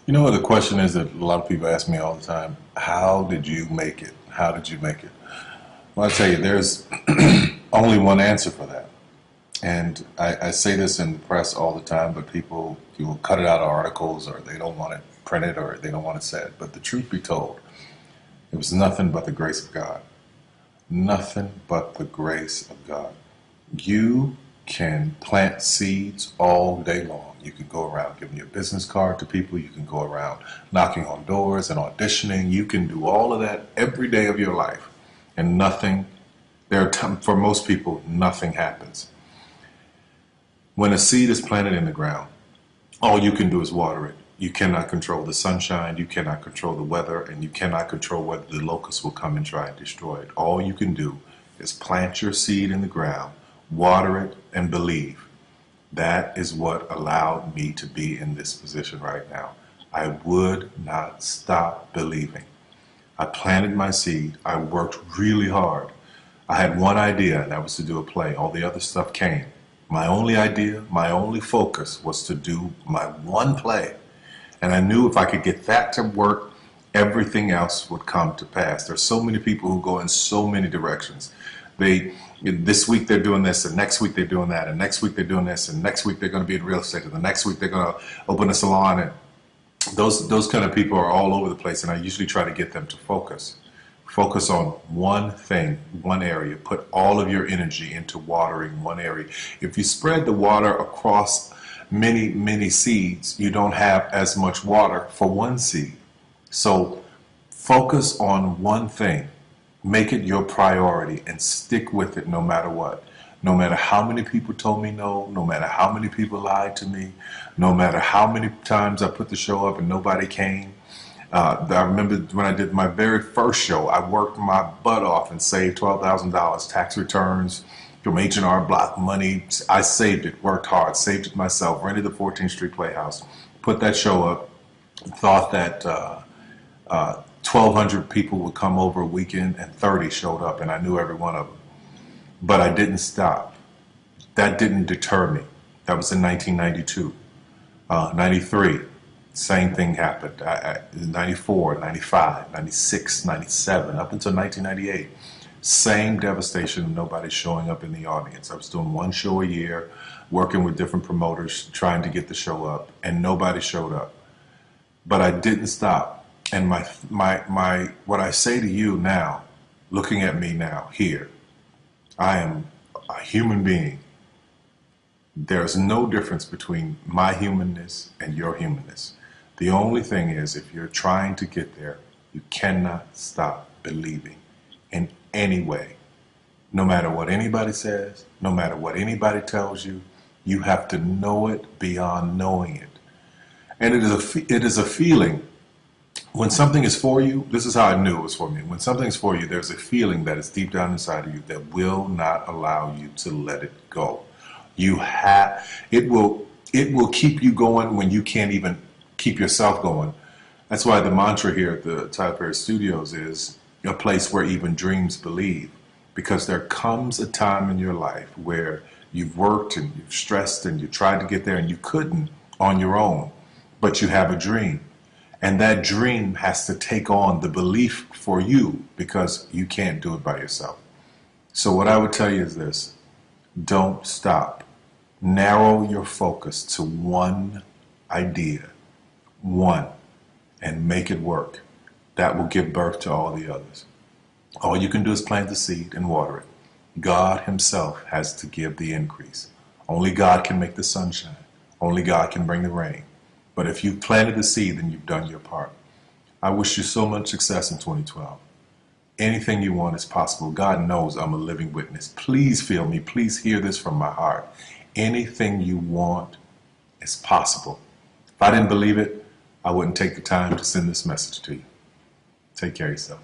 You know what the question is that a lot of people ask me all the time? How did you make it? How did you make it? Well, I tell you, there's only one answer for that. And I say this in the press all the time, but people will cut it out of articles or they don't want it printed or they don't want it said. But the truth be told, it was nothing but the grace of God. Nothing but the grace of God. You can plant seeds all day long. You can go around giving your business card to people. You can go around knocking on doors and auditioning. You can do all of that every day of your life. And nothing, for most people, nothing happens. When a seed is planted in the ground, all you can do is water it. You cannot control the sunshine, you cannot control the weather, and you cannot control whether the locusts will come and try and destroy it. All you can do is plant your seed in the ground, water it, and believe. That is what allowed me to be in this position right now. I would not stop believing. I planted my seed. I worked really hard. I had one idea, and that was to do a play. All the other stuff came. My only idea, my only focus was to do my one play. And I knew if I could get that to work, everything else would come to pass. There's so many people who go in so many directions. This week they're doing this, and next week they're doing that, and next week they're doing this, and next week they're going to be in real estate, and the next week they're going to open a salon. And those kind of people are all over the place, and I usually try to get them to focus. Focus on one thing, one area. Put all of your energy into watering one area. If you spread the water across many, many seeds, you don't have as much water for one seed. So focus on one thing. Make it your priority and stick with it no matter what. No matter how many people told me no, no matter how many people lied to me, no matter how many times I put the show up and nobody came. I remember when I did my very first show, I worked my butt off and saved $12,000 tax returns from H&R Block money. I saved it, worked hard, saved it myself, rented the 14th Street Playhouse, put that show up, thought that 1,200 people would come over a weekend, and 30 showed up, and I knew every one of them. But I didn't stop. That didn't deter me. That was in 1992. 93. Same thing happened. 94, 95, 96, 97, up until 1998. Same devastation, nobody showing up in the audience. I was doing one show a year, working with different promoters, trying to get the show up, and nobody showed up. But I didn't stop. And what I say to you now, looking at me now, here, I am a human being. There's no difference between my humanness and your humanness. The only thing is, if you're trying to get there, you cannot stop believing in any way. No matter what anybody says, no matter what anybody tells you, you have to know it beyond knowing it. And it is a feeling. When something is for you, this is how I knew it was for me. When something's for you, there's a feeling that is deep down inside of you that will not allow you to let it go. It will keep you going when you can't even keep yourself going. That's why the mantra here at the Tyler Perry Studios is a place where even dreams believe. Because there comes a time in your life where you've worked and you've stressed and you tried to get there and you couldn't on your own, but you have a dream. And that dream has to take on the belief for you because you can't do it by yourself. So what I would tell you is this: don't stop. Narrow your focus to one idea, one, and make it work. That will give birth to all the others. All you can do is plant the seed and water it. God himself has to give the increase. Only God can make the sunshine. Only God can bring the rain. But if you've planted the seed, then you've done your part. I wish you so much success in 2012. Anything you want is possible. God knows I'm a living witness. Please feel me. Please hear this from my heart. Anything you want is possible. If I didn't believe it, I wouldn't take the time to send this message to you. Take care of yourself.